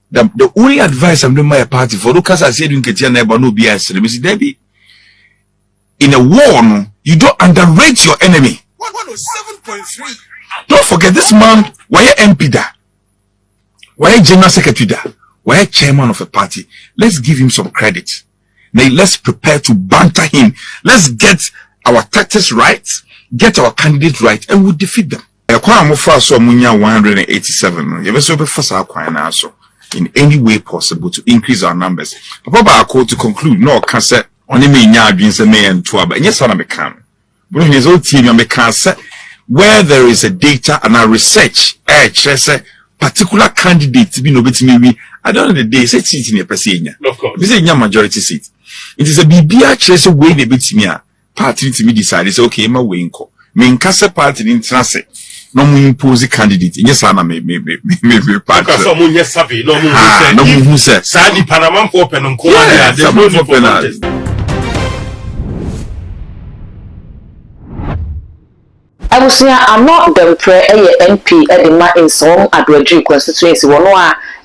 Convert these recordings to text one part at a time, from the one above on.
The only advice I'm doing my party for because I said you can get neighbor no be answer. Mr. Debbie. In a war, no, you don't underrate your enemy. 107.3. Don't forget this man, why MP da? Why general secretary da? Why chairman of a party? Let's give him some credit. Now let's prepare to banter him. Let's get our tactics right, get our candidates right, and we'll defeat them. So 187. You so in any way possible to increase our numbers. Papa I call to conclude. No, can say only me nya adwinse me and to aba. Yes, I can. But in his own team, I can say where there is a data and a research, say particular candidate to be no bit me. I don't know the day say seat in a person. Of course, this is a majority seat. It is a BBA chase way the bit me. Party to me decide say okay, my way inko. Me nkasa party in transit. No mu impose candidate. Yes, I me party. Because someone yes savvy. No mu say. Sadi Panama open on call. I was here. I'm not the prayer MP at the in some Adwaji constituency. One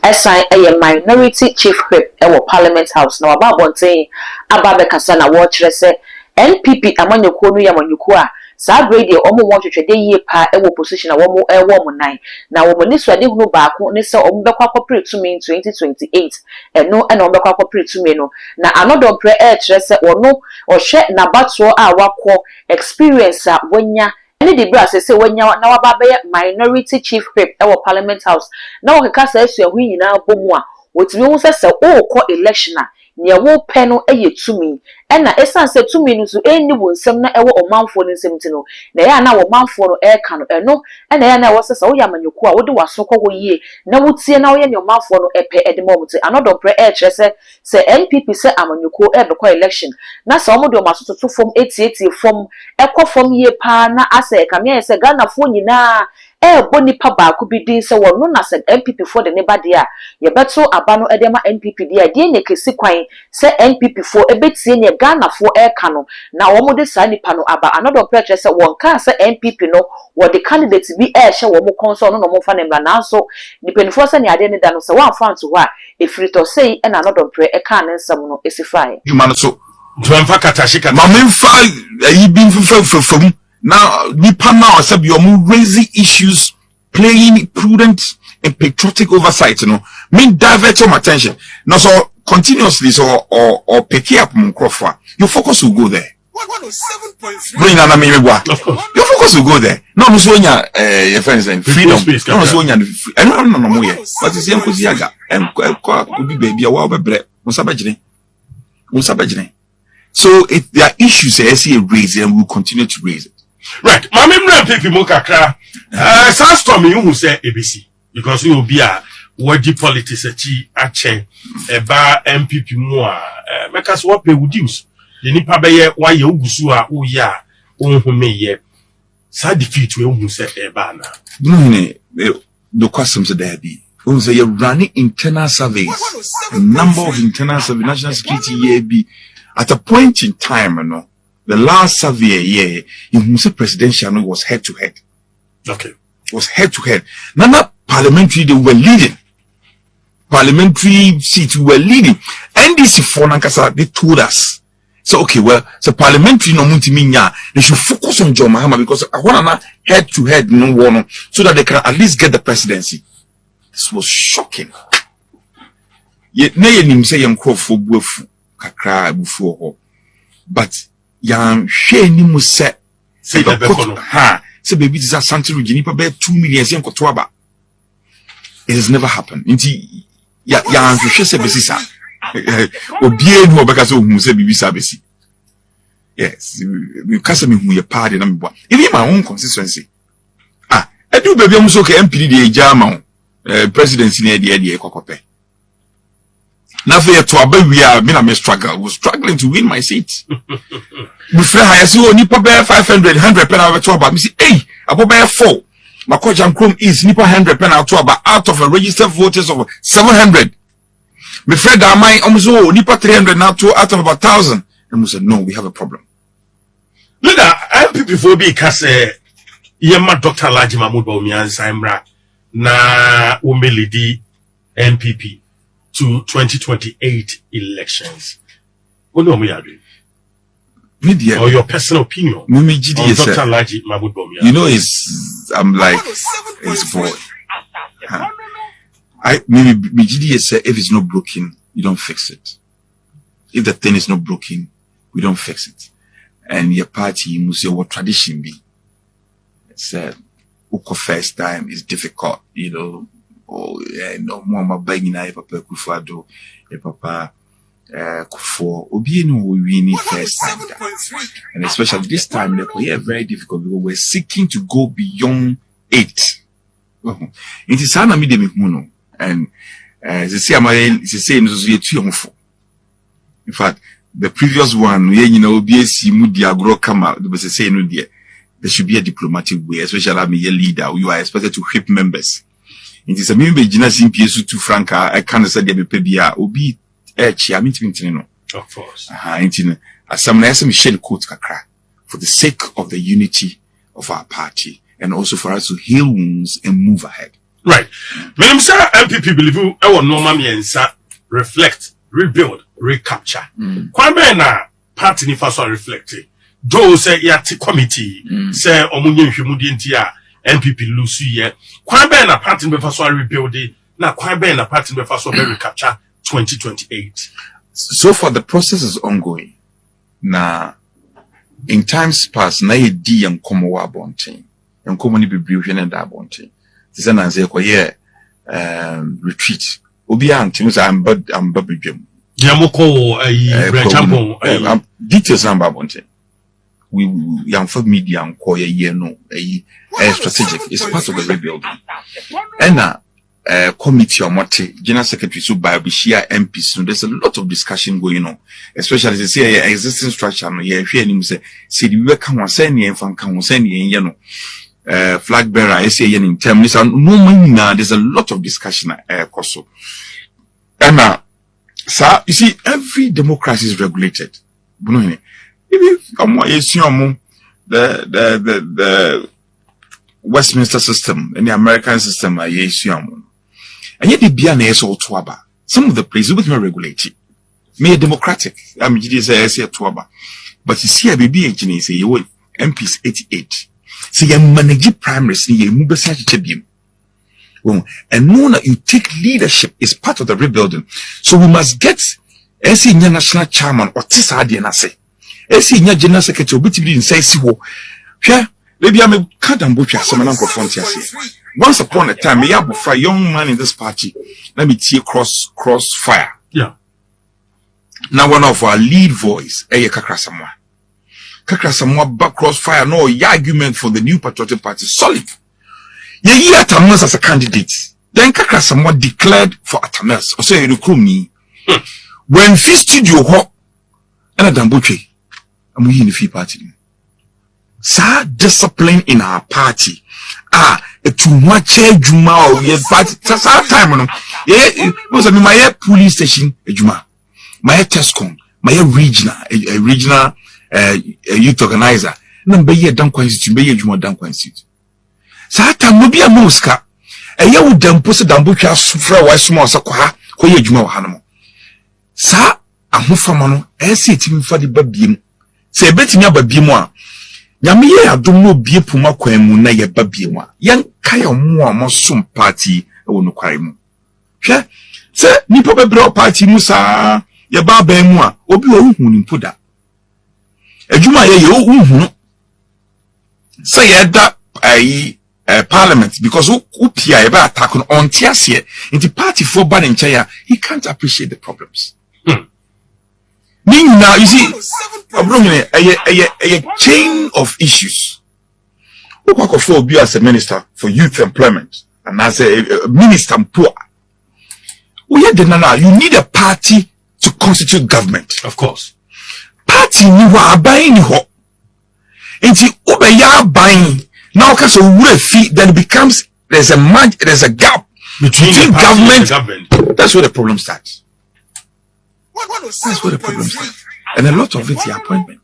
assign a minority chief whip at Parliament House. Now about one thing about the Kasana watch. Say NPP among your corner among your qua. Sad radio almost want to trade ye pa a position a woman a woman nine. Now woman this one didn't go back on this corporate to me in 2028 and no and on the corporate to me no. Now another prayer dress or no or share na batso our experience when ya any the brass say when you now about minority chief whip our Parliament House. Now we can say so we now bomwa. What we say oh call election near wo peno to me. And na esan say 2 minutes to any one sem na ewo omanfo ne nsem no na ya na wo manfo no e ka no eno na ya na wo sesa wo yamanyoko a wo de wasoko wo yie na wo tie na wo ye ne omanfo no epe edemomte another pre e kire se NPP se amanyoko e be election na se omo de o masoto fom 88 fom ekofom yie pa na ase ka me se Ghana fo nyina boni pa ba ku bi din se wo no na se NPP for the neba dia ye beto aba no edema NPP dia die ne kesi kwan se NPP for ebetie ne Ghana for kano na womo de sa nipa no aba another picture say won kan say NPP no wo the candidate bi she wo mo konso no mo fa ne mra na so nipenfo say ne ade ne da no say wan fan to ho a efrito say and another prayer kan ne nsam no esify you man so tuamfa katashika ma memfa yi bi mfufafufum now nipa now say bi o mo raising issues playing prudent and patriotic oversight you know mean divert your attention now so continuously so or pick up Mukrofa, your focus will go there. 107.3. Your focus will go there. No, Musonia, your friends and freedom. No, Musonia, I don't know more yet. But it's Yanko Yaga and could be baby a while by bread. Musabajine. So if there are issues I see raise and we'll continue to raise it. Right. My memory people Mokakra. Sandstorm you who say ABC because you will be a wadi politics ache eba MPP mu a make us what pay reduce the nipa be ye wa ye ogusu a o ya onhume ye sa defeat we hu se eba na no the questions there be we say you running internal surveys number of internal survey national security year be at a point in time no the last survey year you say presidential was head to head. Okay, was head to head. Nana parliamentary they were leading. Parliamentary seats were leading. NDC for Nankasa, they told us. So, okay, well, so parliamentary no munti minya, they should focus on John Mahama because I want to head to head no one so that they can at least get the presidency. This was shocking. Yet, nay, him say young crow for bufu, kakra before ho. But, young she ni mu say the ha, say baby, this is something Virginia, but 2 million, young kotwaba. It has never happened. Inti, ya she say besisa. Obie no beka so hu say bibi sabesi. Yes, we kasa me hu ye party na me boa. Even my own constituency. I do baby am so ke MPD dey jama presidency na dey kokope. Na fe to abawia me na me was struggling to win my seat. Me friend I say oni pa be 500 100 pen out to about me say hey, abo be 4. Makojan Chrome is nipa 100 pen out of a registered voters of 700. My friend Amai Omzo nipa 300 now to out of about 1,000. And we said, no, we have a problem. Look at MPP for be kase yema Dr. Laji Mahmoud Bawumia Saimra na umelidi MPP. to 2028 elections. What do you do? Media, or your personal opinion Mimi GD on is Dr. Laji Mahmoud Bawumia? You know, I'm like his boy. Huh? Maybe GD is if it's not broken, you don't fix it. If the thing is not broken, we don't fix it. And your party must say what tradition be. It's first time is difficult, you know. Oh yeah, no more my begging I papa kufado, papa for obieno we need first time. And especially this time we are very difficult because we're seeking to go beyond 8. It is an amidemic mono. And they say in fact, the previous one, you know, BSc Mudia Gro come out, they say no dear. There should be a diplomatic way, especially I'm a leader. You are expected to whip members. It is a member Gina Simpiasu to Franca, I can't say the Pebia, Obi Echi, I mean to of course. As some nice Michelle quote Kakra for the sake of the unity of our party and also for us to heal wounds and move ahead. Right. When say MPP believe our normal miensa reflect, rebuild, recapture. Kwame na party ni faso reflecting. Though say yati committee say omunye nhwemudi ntia MPP lose ye. Kwame na party ni faso rebuild na kwame na party ni faso recapture 2028. So far the process is ongoing. Na in times past na ye di yankomo wa bonten. Yankomo ni bibriwe na da bonten. Tisa na nze kwa ye retreat. Obi anti musa amba bidwem. Yamoko Agyapong details number bonten. We young for media and call ye no strategic. It's part of the rebuilding. And committee or mote general secretary so by Bishia MPs. So there's a lot of discussion going on, especially as they say existing structure. No, yeah, if you say we can send ye and can send ye, you know. Flag bearer, I say in terms no money now. There's a lot of discussion also. And sir, you see, every democracy is regulated. If the Westminster system and the American system are and yet the BNA is all twaba. Some of the places with me regulated. May democratic. I mean, it is a twaba. But you see, a baby engineer say you want MPs 88. So you manage primaries, you move beside you. And know that you take leadership is part of the rebuilding. So we must get a national chairman or Tisadi and I say, a general secretary, which be in say, yeah, maybe I'm a cut and butcher, some uncle frontier. Once upon a time, we have a young man in this party. Let me see crossfire. Yeah. Now one of our lead voice, Kakra Samoa. Kakra Samoa back crossfire, no argument for the new patriotic party, solid. Ye Atamas as a candidate. Then Kakra Samoa declared for Atamas, or say recruit me. When Fee Studio Hawk and a Dambuche, and we in the Fee party. Sir, discipline in our party. To much Juma or ye party. That's our time. Yeah, was my police station, Juma. My Tescon, my regional youth organizer. No, be ye done quantity, be ye Juma done quantity. Sata mobia Mosca. A year would then post a Dambuka Sufra or small Sakwa, who ye Juma Hanamo. Sa, a Mufamano, and see it for the baby. Say, betting your baby more. Yamiye adumo bie puma kwemu na ye babiwa. Yan kaya muwa mosum party no kwaimu. Hwe se nipa bebro party musa ye baba mu a obi wo hu ni poda. Adwuma ye hu se ye da parliament because who pia ye ba attack on tiase in the party for ban in China he can't appreciate the problems. Now you see a chain of issues. Who can be as a minister for youth employment and as a minister poor? You need a party to constitute government. Of course. Party you are buying ho. Into ya buying now because of fee then it becomes there's a gap between government. That's where the problem starts. That's where the problem starts. And a lot of it is appointment.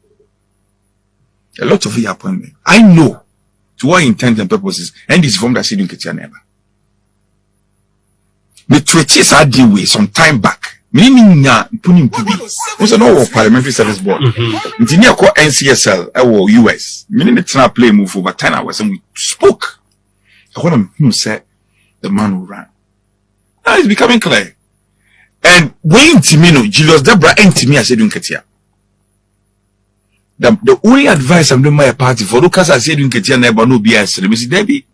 A lot of it is appointment. I know to what intent and purposes, and this form that she didn't get your neighbor. me twitches I deal with some time back. Meaning puni was an old Parliamentary Service Board. Engineer called NCSL or US. Meaning it's not play move over 10 hours and we spoke. I want him said the man who ran. Now it's becoming clear. And when Timino, Julius Debra and Timmy I said Katia. The only advice I'm doing my party for Lucas I said Katia never no BS. Mr. Debbie.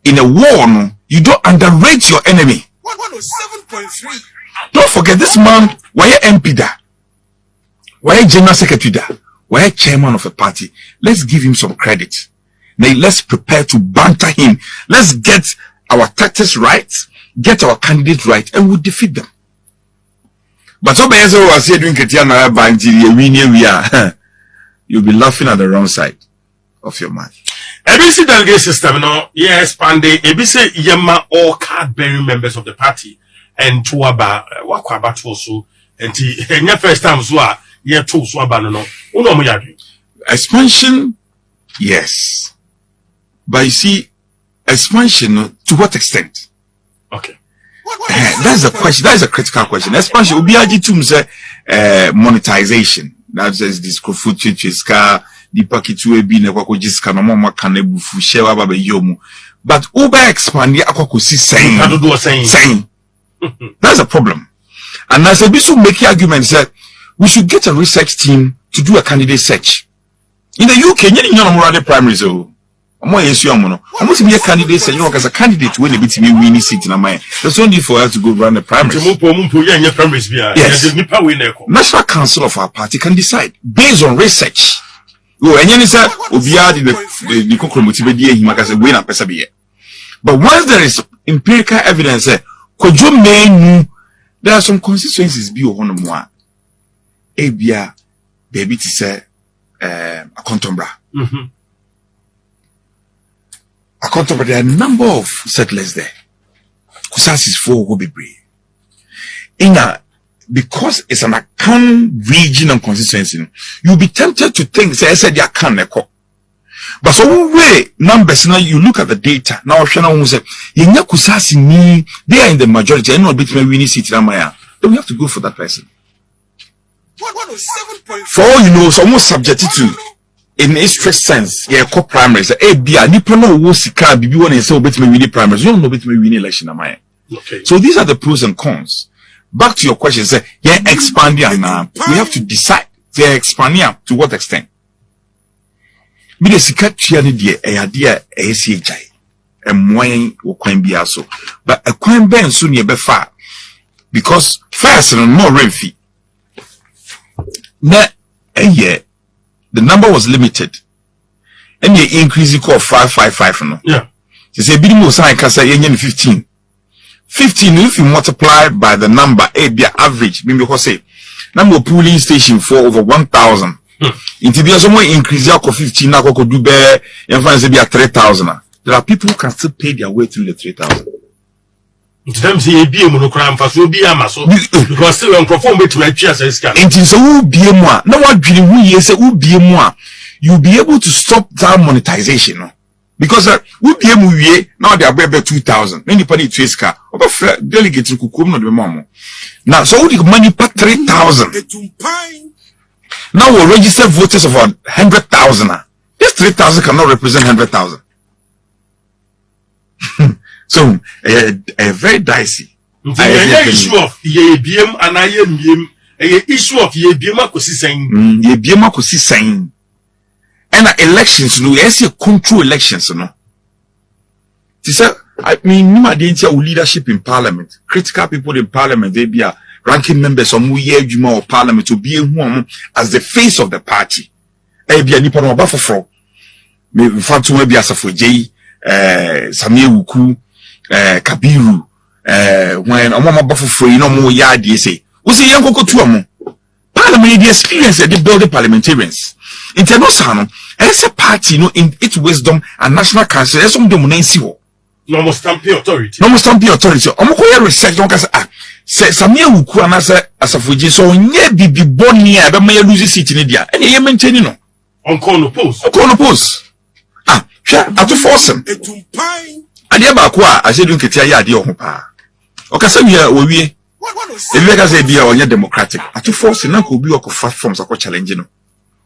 In a war, no, you don't underrate your enemy. 107.3. Don't forget this man, why MP da? Why General Secretary da? Why Chairman of a party? Let's give him some credit. Now let's prepare to banter him. Let's get our tactics right, get our candidate right, and we'll defeat them. But so I say doing Ketiana we are you'll be laughing at the wrong side of your mind. ABC delegate system, no, yeah, expanded. ABC yema all card-bearing members of the party. And Tuaba, Wakwaba also, and the first time Zua, yeah, two Swabano, no, expansion, yes. But you see, expansion, to what extent? Okay. That's the question, that is a critical question. Expansion will be monetization. That's this food churches car, the packet to be never just can no canabu share yomu. But over expand, saying. That's a problem. And as a bishop make arguments that we should get a research team to do a candidate search. In the UK, you know, the primaries, so I'm not be a candidate search, you know, as a candidate when a bit me winning seat in a mind. There's no need for us to go run the primaries. Yes. National Council of our party can decide based on research. But once there is empirical evidence, there are some constituencies be on one. Abia, baby, to say, a contombra. A contombra, there are a number of settlers there. Kusas is for will be brave. Because it's an account region and constituency, you'll be tempted to think, say, I said, you can't. But so way numbers now you look at the data now say they are in the majority and not between winning seat then we have to go for that person. 107.4. For all you know, it's almost subjected to in a strict sense, yeah, co primaries. Nipa no wo sika bibi won say between winning primaries, you don't know between winning election Okay. So these are the pros and cons. Back to your question, say yeah, expanding now. We have to decide they're expanding to what extent. Me de sika tua ne de eyade esi ejai emwan wo kwan bia so but a kwan ben so ne be fa because first no remfi na the number was limited and the increase equal 555 no yeah they say bi mo sign ka say yenye 15 if you multiply by the number be average me because say number polling station for over 1,000 Into be some increase your 15 now could do better and find be at 3,000. There are people who can still pay their way through the 3,000. Sometimes he be a monocram for so be a muscle because still on perform it to my chest as can. And so who be more. No one dream who yes who be more. You'll be able to stop that monetization. No? Because who be a movie now they are better 2,000. Anybody trace car over delegate to come no the mom. Now so the money per 3,000. Now we'll register voters of 100,000. This 3,000 cannot represent 100,000. So, very dicey. Issue of ye BM and I am issue of ye BM saying. And elections, no, yes, control elections, no. I mean, leadership in parliament, critical people in parliament, they be ranking members of Juma or parliament to be as the face of the party. Be a nipa no bafofro. Me fanto be asafo J Samia Wuku Kabiru when omama bafofro you know mo ya dey say. We say yankoko tu omo. Parliament the experience they build the parliamentarians. International as a party no in its wisdom and national council as some dem na nsi ho. No more stamping authority. Omo ko research don ka say Samia Wuku anasa asafoji so nye bibi boni a be ma lose seat ni dia e ye maintain no on call no post hwe atu force ade ba ko a ajedun ketia ya ade ho pa Okay, so we are we. If you guys say be on your democratic, at force na ko bi o ko platforms akọ challenge no.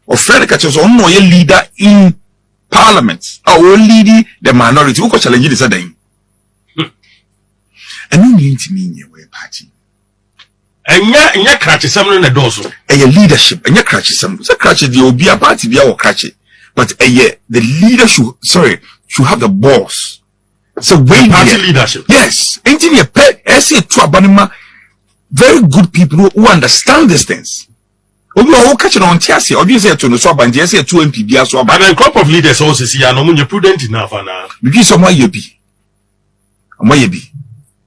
Or friend catches on no leader in parliament or leading the minority who ko challenge this thing. And you need to mean your party. And ya catch someone in the door so. A leadership and ya catch some. So catch the obi a party be our catch it. But the leader should have the boss. So when party leadership. Yes. Engineer pet say to abanima very good people who understand these things. Obi o catch on tiase. Obi say to no so abanje say to MP bia so But a crop of leaders also see ya no you prudent enough na. Because someone you be.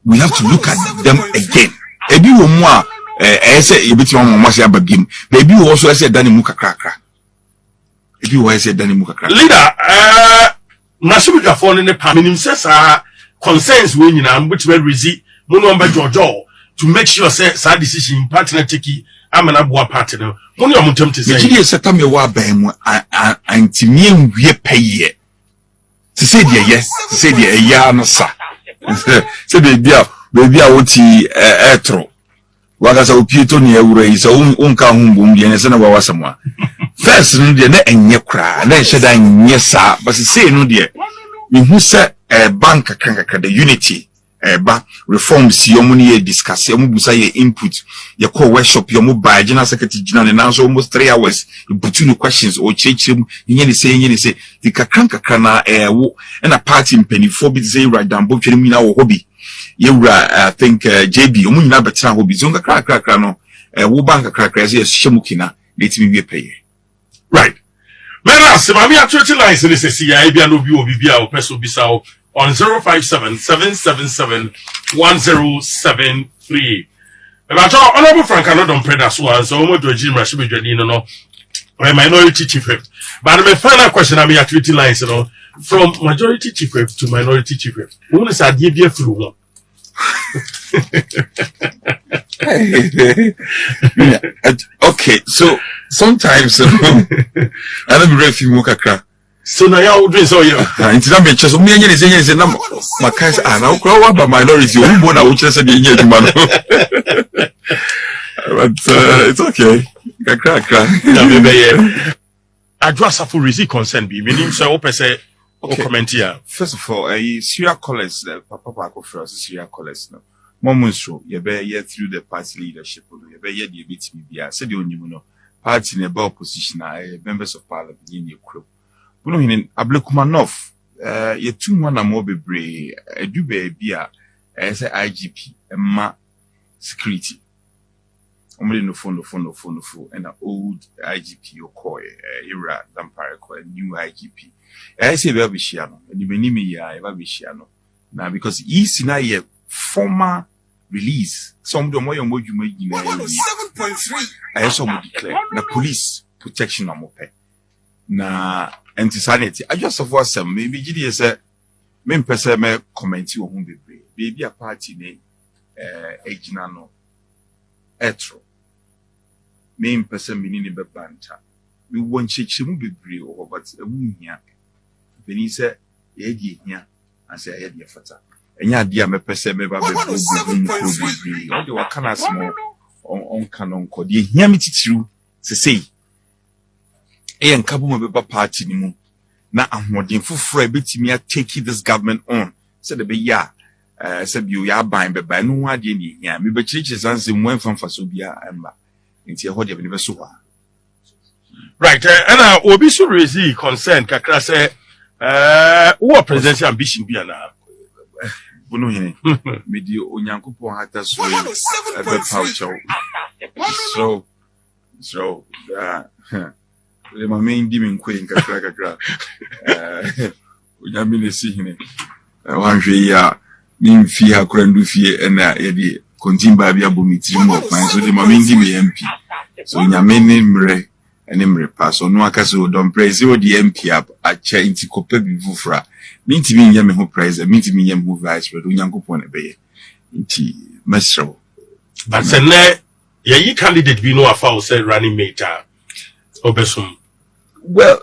We have to look at them again. Ebi wo mu a say ebiti mo mo say ababim. Ebi wo so say dani mu kakrakra. Ebi wo say dani mu kakra. Leader Nasubika for ne pa minim says concerns we nyina which will resi mo no mba jojo to make sure say sa decision partner take amana boa party no. Mo no am tem te say. Ejide setam ye wa ban mu antimi enwie peye. To say the yes, to say the ya no sa. Say baby a woti etro. Waka sa opieto ne awura yi so unka humbum de ne se na wa wasamwa. First no de na enye kra, na ehye da enye sa, but say no de me hu se bank kanka the unity ba reforms yomu ne discuss yomu busa ye input ye call workshop yomu ba general secretary general na so almost 3 hours you put no questions or change nye ne say the kakranka na wo na party mpanifo bi say right down bo twere mi na wo hobby yewura I think JB omu nyina betra hobby so kakrakra no wo bank kakrakra say shemukina let me be pay right Mera se mami atwete lines ne sesi ya bia no bi obi bia o peso bisa o on 057-777-1073. But honorable Frank Anodon Preda so so mo do Jim Rashibi Dwani no minority chief whip. But my final question I mean atwete lines no from majority chief whip to minority chief whip. Who is adie bia furu ho? Okay, so sometimes I don't be ready for mukakra. So now you doing so you. It's not be just me any say na makai na ukra wa minority who born na uche say dey nye man. But it's okay. Kakra. Na be be. Adwasa for receive consent be. We need say o pese o comment here. First of all, serial callers papa ko for us serial callers no. Momonstro ye be through the party leadership ye be ye dey bit bia say the onimu no party ne ba opposition members of parliament in your group. Buno hinin Ablekumanov ye tu ho na mo bebre edu ba bia say IGP emma security omle no phone and old IGP okoy era dampare ko new IGP say be abishia no edi benimi ya e ba bishia no na because isi na ye former release some do mo yom odwuma gina 7.3 I saw mo declare na police protection na mo pe na anti-sanity I just of some maybe gidi say me mpese me comment wo hu bebre baby a party ne egina no etro me mpese me ni be banta me won cheche mu bebre o but ewu hia beni say ye di hia ase ye di fata enya dia me pese me ba bebre o de wakana asmo on kanon ko de hia me titiru se sei nkabo mo beba party ni mu na ahoden foforo betimi a take this government on said the be ya said you ya ban beba no ade ni hia me be chirichi sanse mu enfamfa so bia emba nti e ho de be ne so ha right and obi so raise concern kakra say what presidential ambition bia na bono hene me di onyankopon hata so e be paucho so le mama indi me nkwe kakra onyame ne si hene wanhwe ya nimfi akora ndufie na ye di kontimba bia bomitiri mo kwan so le mama indi me MP so onyame ne mre ene mre pass no akase o don praise o di MP up a cha inti kopa bi fufra minti mi nyame ho praise minti mi nyame ho vice president onyankopon ne beye inti mesro but say ye candidate bi no afa o say running mate obesum. Well,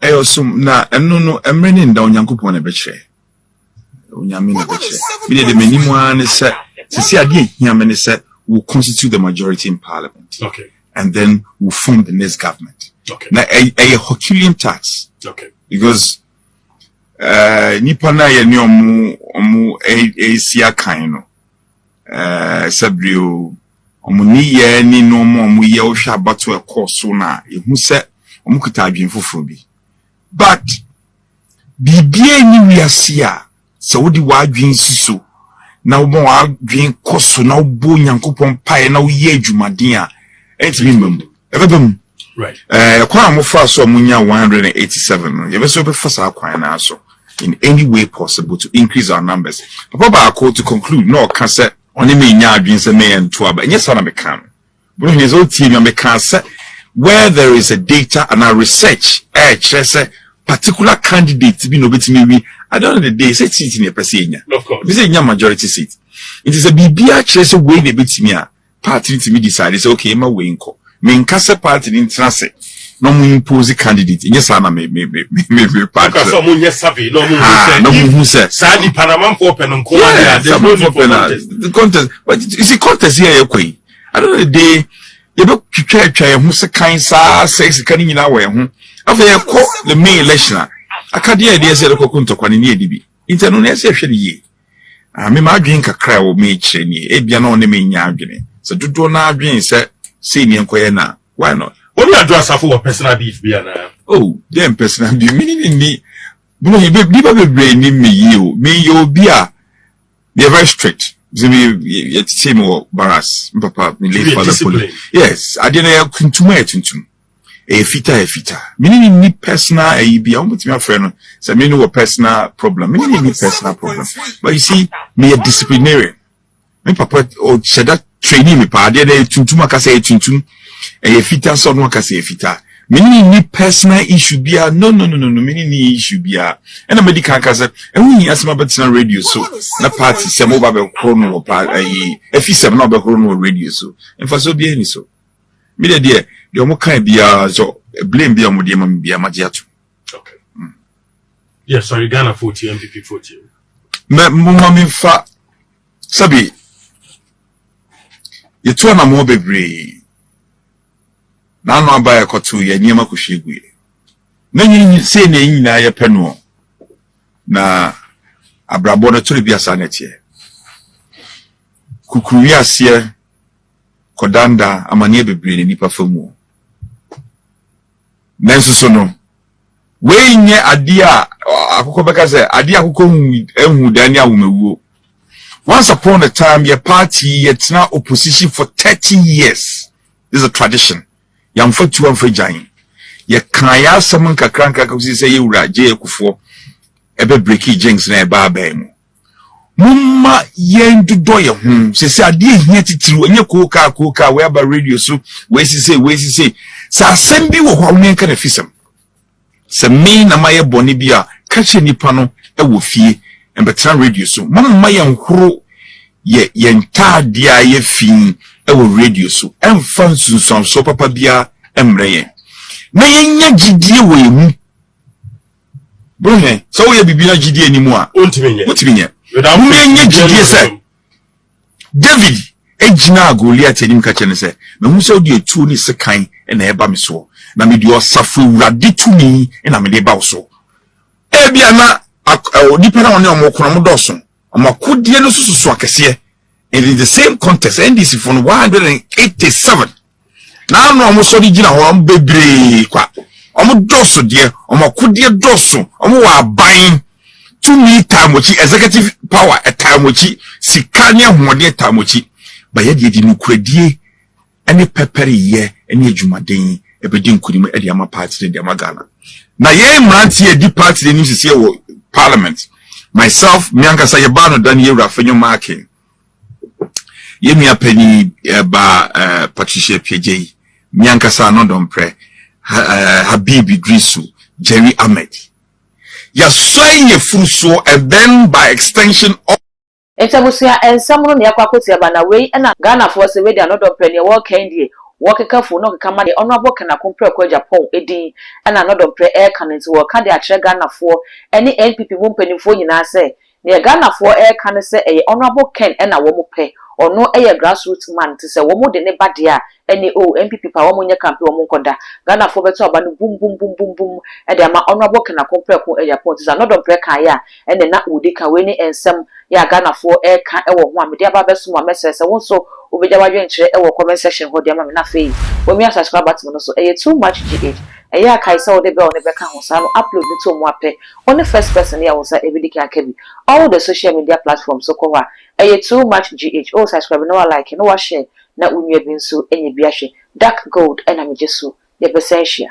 ayosum na eno no emre ni nda onyankopon na be kire Unyami na beche. Mide de minimum is set. See, again, Yamani said will constitute the majority in Parliament. Okay. And then we'll form the next government. Okay. Now, a Herculean task. Okay. Because nipa na ye ni omu siya kaino sabrio omu ni ye ni no omu ye o hwa bato e course na ehu se omu kita adwen foforo bi but bibia ni wiase a se wodi wadwen susu na wo wadwen koso na wo bo nyankopon pae na wo ye adwumaden a entimi mbam ebebam right kwa amofa so omunya 187 no ye be so be fasa kwan na so in any way possible to increase our numbers. Papa Bako to conclude, no, can say, only me nya adwin se me and two, but yes, I can. But in his own team, I can say, where there is a data and a research, say, particular candidate to be no bit me, I don't know the day, say, seat in a person. Of course. This is a majority seat. It is a BBA chase away the bit me, party to me decide, say, okay, my way in call. Me in Casa party in transit. No mo impose candidate yes ana me part because some yes savvy no mo say sadi Panama open on the contest but you see contest here yakoi I don't know the day you be twetwa ye ho se kan sa sex kan nyina we ho afa ye ko the main election akade ye dey say the kokuntokwa ne e dibi intano na say hwe ye me ma adwen kakra wo me kire ni e bia na one me nya adwene so dodo na adwen say ni enkoye na why not. When you address for personal beef, oh, them personal beef. Meaning me, you be they're very strict. You say more barras, papa, me live for the police. Yes, I didn't continue. A fita. Meaning me personal, a be almost my friend. So me no personal problem. Meaning me personal problem. But you see, me a disciplinarian. Me papa or said that training me pa. They tuntuma kase tuntum. A fita so no kase fita. Meaning ni personal issue bia no meaning ni issue bia and a medical kase and we ask my personal radio so na party se mo ba be chrono pa e fi se na be chrono radio so en fa so bia ni so me de omo kan bia so blame bia mo de ma bia ma je ato okay yes sorry Ghana 40 MPP 40 me fa sabi ye to na mo bebre na no abaya kotu ye niema kohwegwe na nyi se na yin na ye peno na abrabo no tore bia sa na tie kukuru ase kodanda amane bebre ne nipa famu nanso so no we nye ade a akoko beka se ade akoko hu dani awumewuo. Once upon a time your party yet now opposition for 30 years. This is a tradition. Yam for two and for giant. Ye kaya summon kakranka kusi say you raje kufo ebe breaky jinx na eba bemu. Mumma yen do doye se adi here titiru enye koka whereby radio so we say sa sembi wo ho wen ka na fisem. Se me na maye boni bia ka che nipa no e wo fie and betra radio so mumma yen horo ye ntaadia ye fin e wo radio so emfa nsunson so papa bia emreye na yenya gidie wo emu bro so ye bibia gidie ni mu a ontimenye yenya gidie se David ejina Goliath enim ka chene se me hu so de etu ni sekan e na eba me so na me de osafo wurade tumi e na me de ba so e bia na onipa na one omokono mo doso omakodie no susu akese and in the same contest NDC for 187 na no omo so di gina ho am bebre kwa omo doso de omakodie doso omo wa ban to me tamochi executive power tamochi sikanya hoode tamochi ba ye de nukradie ene pepere ye ene adwumaden e be di nkunim e de ama party de ama Ghana na ye mranti e di party de nim sisi wo parliament myself mianka say ba no dan ye rafanyo marking ye mi apani ba Patricia PJ mianka sa no don pre Habibi Drisu Jerry Ahmed ya sway ye fruso and then by extension of Etabusia and someone ne akwakosi abana we na Ghana for se we dey another penny work kindie work careful no kama de honorable kana compare ko Agyapong edin na another pre air can't work ka de a Ghana for any NPP mu penifo nyina se ne Ghana for can say a honorable Ken and a woman pay or no a grassroots man to say woman de ne badia any MPP power monya campaign monkoda Ghana for better boom boom boom boom boom and the honorable Ken a compare ko Agyapong is another breaker ya and then that would ka weni and some ya Ghana for can one media babes one message so obejawa dwenche comment section ho de ma na fe when me subscribe button so too much GH eya kai say de be on be ka ho sa no upload it to mo ape on the first person here was every can kebi all the social media platforms so ko too much GH oh subscribe no like no share na unye bi nso enye bi ahwe dark gold and am jesu ye be share